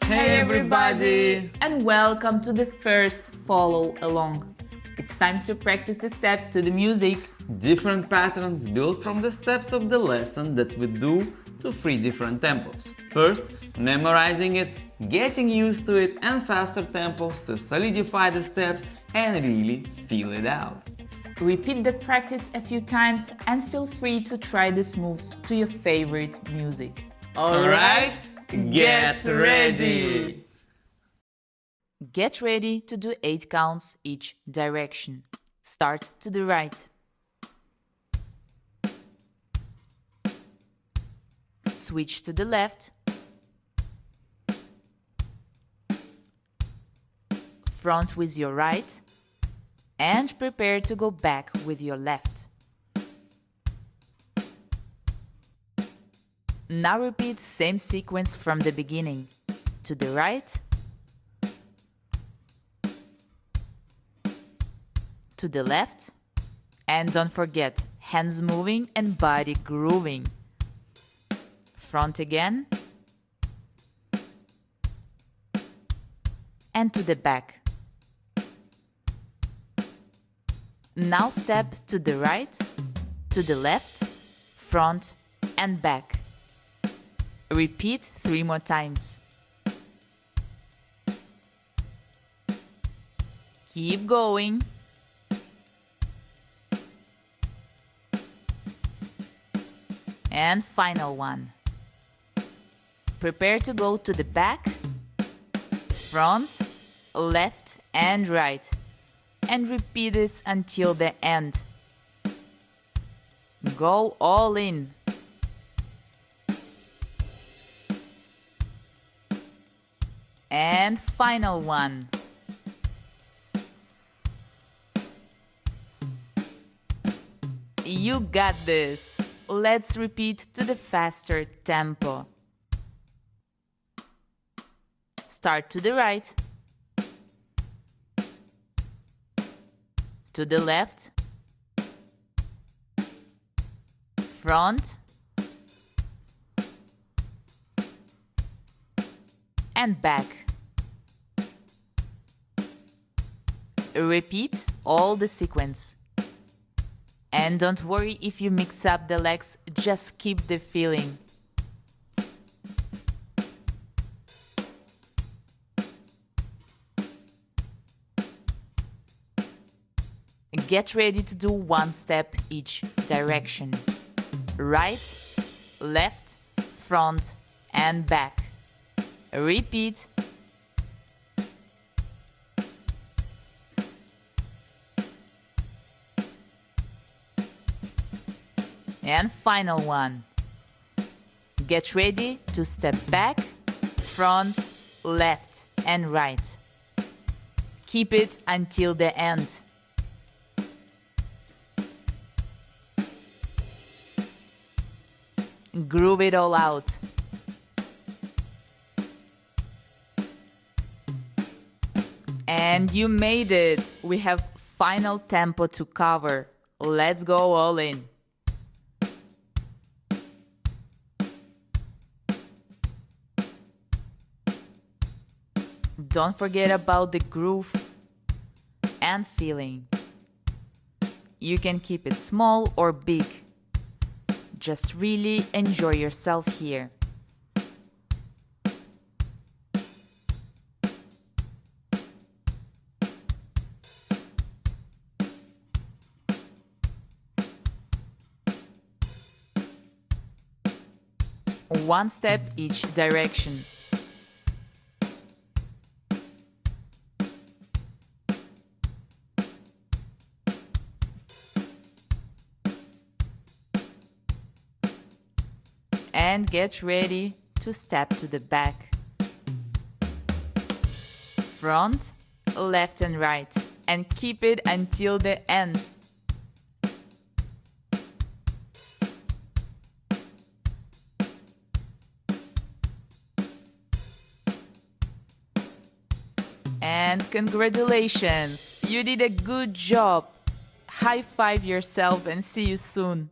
Hey everybody! And welcome to the first follow along. It's time to practice the steps to the music. Different patterns built from the steps of the lesson that we do to 3 different tempos. First, memorizing it, getting used to it, and faster tempos to solidify the steps and really feel it out. Repeat the practice a few times and feel free to try these moves to your favorite music. Alright, get ready! Get ready to do 8 counts each direction. Start to the right. Switch to the left. Front with your right. And prepare to go back with your left. Now repeat same sequence from the beginning. To the right. To the left. And don't forget, hands moving and body grooving. Front again. And to the back. Now step to the right, to the left, front and back. Repeat 3 more times. Keep going. And final one. Prepare to go to the back, front, left and right. And repeat this until the end. Go all in. And final one. You got this. Let's repeat to the faster tempo. Start to the right. To the left, front, and back. Repeat all the sequence. And don't worry if you mix up the legs, just keep the feeling. Get ready to do 1 step each direction. Right, left, front and back. Repeat. And final one. Get ready to step back, front, left and right. Keep it until the end. Groove it all out. And you made it! We have final tempo to cover. Let's go all in. Don't forget about the groove and feeling. You can keep it small or big. Just really enjoy yourself here. One step each direction. And get ready to step to the back. Front, left and right. And keep it until the end. And congratulations! You did a good job! High five yourself and see you soon!